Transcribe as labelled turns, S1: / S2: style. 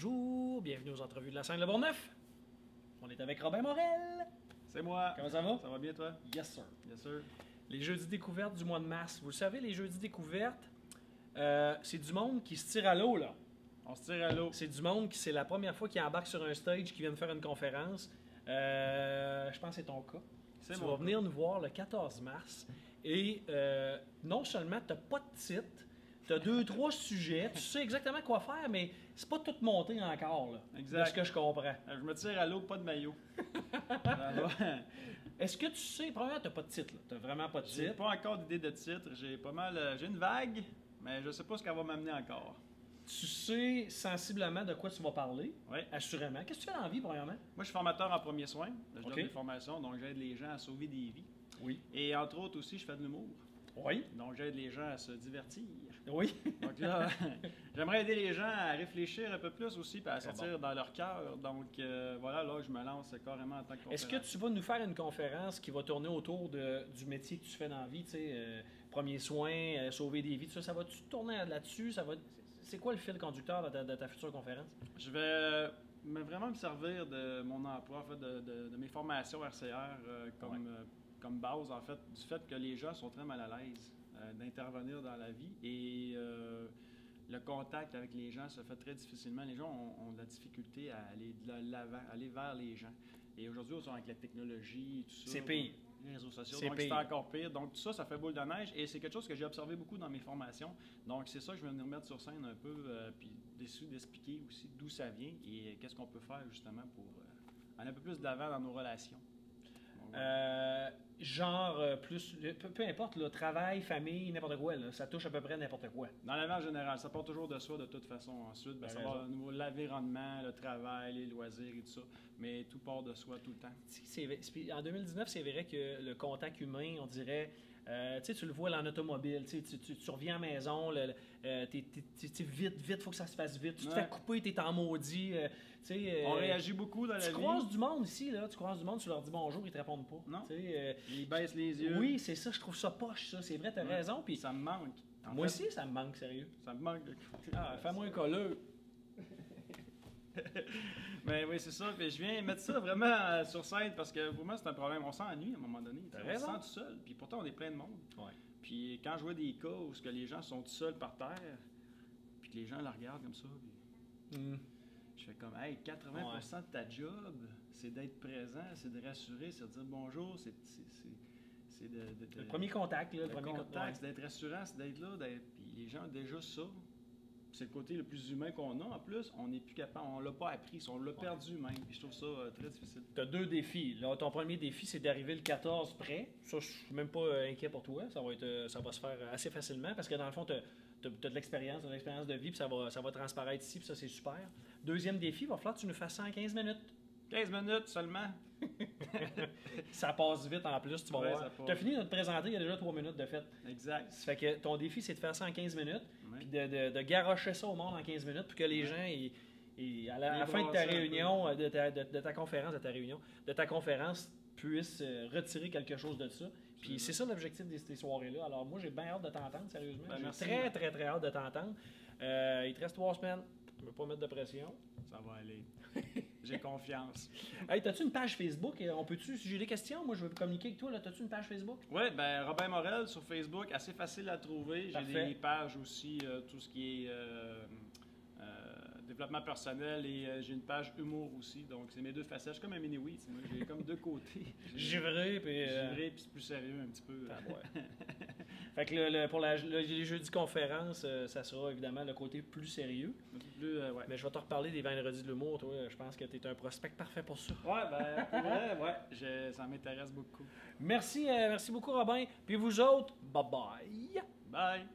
S1: Bonjour, bienvenue aux entrevues de la scène Le Bourgneuf. On est avec Robin Morel.
S2: C'est moi.
S1: Comment ça va?
S2: Ça va bien, toi?
S1: Yes, sir.
S2: Bien sûr.
S1: Les jeudis découvertes du mois de mars. Vous le savez, les jeudis découvertes, c'est du monde qui se tire à l'eau, là.
S2: On se tire à l'eau.
S1: C'est du monde qui, c'est la première fois qu'il embarque sur un stage, qui vient de faire une conférence. Je pense que c'est ton cas. Tu vas venir nous voir le 14 mars. Et non seulement tu n'as pas de titre, tu as 2-3 sujets, tu sais exactement quoi faire, mais c'est pas tout monté encore, là,
S2: exact.
S1: De ce que je comprends.
S2: Je me tire à l'eau, pas de maillot.
S1: Est-ce que tu sais, premièrement, tu n'as pas de titre, tu n'as vraiment pas de
S2: J'ai
S1: titre.
S2: pas encore d'idée de titre. J'ai pas mal. J'ai une vague, mais je sais pas ce qu'elle va m'amener encore.
S1: Tu sais sensiblement de quoi tu vas parler,
S2: Oui.
S1: assurément. Qu'est-ce que tu fais dans la vie, premièrement?
S2: Moi, je suis formateur en premiers soins. Je donne
S1: OK.
S2: des formations, donc j'aide les gens à sauver des vies.
S1: Oui.
S2: Et entre autres aussi, je fais de l'humour.
S1: Oui.
S2: Donc j'aide les gens à se divertir.
S1: Oui.
S2: Donc là, j'aimerais aider les gens à réfléchir un peu plus aussi, puis à sortir dans leur cœur. Donc voilà, là, je me lance carrément en tant que
S1: Est-ce que tu vas nous faire une conférence qui va tourner autour du métier que tu fais dans la vie, tu sais, premiers soins, sauver des vies, tout ça, ça va-tu tourner là-dessus? C'est quoi le fil conducteur de ta future conférence?
S2: Je vais vraiment me servir de mon emploi, en fait, de mes formations RCR comme base, en fait, du fait que les gens sont très mal à l'aise d'intervenir dans la vie et le contact avec les gens se fait très difficilement. Les gens ont de la difficulté à aller de l'avant, aller vers les gens. Et aujourd'hui, avec la technologie et tout ça,
S1: c'est pire.
S2: Les réseaux sociaux,
S1: C'est
S2: donc c'est encore pire. Donc tout ça, ça fait boule de neige et c'est quelque chose que j'ai observé beaucoup dans mes formations. Donc c'est ça que je vais venir mettre sur scène un peu, puis d'expliquer aussi d'où ça vient et qu'est-ce qu'on peut faire justement pour aller un peu plus de l'avant dans nos relations. Donc,
S1: Plus, peu importe, là, travail, famille, n'importe quoi, là, ça touche à peu près n'importe quoi.
S2: Dans la vie en général, ça part toujours de soi de toute façon. Ensuite, ça va au niveau de l'environnement, le travail, les loisirs et tout ça. Mais tout part de soi tout le temps.
S1: En 2019, c'est vrai que le contact humain, on dirait, tu le vois là, en automobile, tu reviens à la maison, vite, faut que ça se fasse vite. Tu te fais couper, t'es en maudit.
S2: On réagit beaucoup dans la vie.
S1: Tu croises du monde ici, là, tu leur dis bonjour, ils te répondent pas.
S2: Non. Ils baissent les yeux.
S1: Oui, c'est ça, je trouve ça poche, ça. C'est vrai, t'as raison. Puis
S2: ça me manque.
S1: Moi aussi, ça me manque, sérieux.
S2: Ça me manque.
S1: Fais-moi un colleux.
S2: Mais oui, c'est ça. Puis je viens mettre ça vraiment sur scène parce que pour moi, c'est un problème. On s'ennuie à un moment donné. On se sent tout seul. Puis pourtant, on est plein de monde.
S1: Ouais.
S2: Puis quand je vois des cas où les gens sont tout seuls par terre, puis que les gens la regardent comme ça, puis je fais comme, hey, 80% de ta job, c'est d'être présent, c'est de rassurer, c'est de dire bonjour, c'est
S1: le premier contact, là.
S2: Le premier contact, c'est d'être rassurant, c'est d'être là. Puis les gens ont déjà ça. C'est le côté le plus humain qu'on a. En plus, on n'est plus capable, on l'a pas appris, on l'a perdu même. Puis je trouve ça très difficile.
S1: Tu as 2 défis. Là, ton premier défi, c'est d'arriver le 14 prêt. Ça, je suis même pas inquiet pour toi. Ça va se faire assez facilement parce que dans le fond, tu as de l'expérience, de vie, puis ça va transparaître ici, puis ça, c'est super. Deuxième défi, il va falloir que tu nous fasses ça en 15 minutes.
S2: 15 minutes seulement.
S1: Ça passe vite en plus, tu vas voir. Tu as fini de te présenter, il y a déjà 3 minutes de fait.
S2: Exact.
S1: Ça fait que ton défi, c'est de faire ça en 15 minutes, puis de garrocher ça au monde en 15 minutes, pour que les gens, à la fin de ta réunion, de ta conférence, puissent retirer quelque chose de ça. Puis c'est ça l'objectif de ces soirées-là. Alors moi, j'ai bien hâte de t'entendre, sérieusement. J'ai très, très, très hâte de t'entendre. Il te reste 3 semaines. Je ne veux pas mettre de pression.
S2: Ça va aller. J'ai confiance.
S1: Hey, t'as-tu une page Facebook? On peut-tu, si j'ai des questions, moi je veux communiquer avec toi, là, t'as-tu une page Facebook?
S2: Oui, ben Robin Morel sur Facebook, assez facile à trouver. J'ai des pages aussi, tout ce qui est développement personnel et j'ai une page humour aussi. Donc c'est mes 2 facettes. Je suis comme un mini-oui, j'ai comme 2 côtés.
S1: Givré, puis
S2: c'est plus sérieux un petit peu.
S1: Fait que pour les jeudis conférences, ça sera évidemment le côté plus sérieux. Mais je vais te reparler des vendredis de l'humour, toi. Je pense que tu es un prospect parfait pour ça.
S2: Ouais, ben, pour vrai, ça m'intéresse beaucoup.
S1: Merci beaucoup, Robin. Puis vous autres, bye bye.
S2: Bye.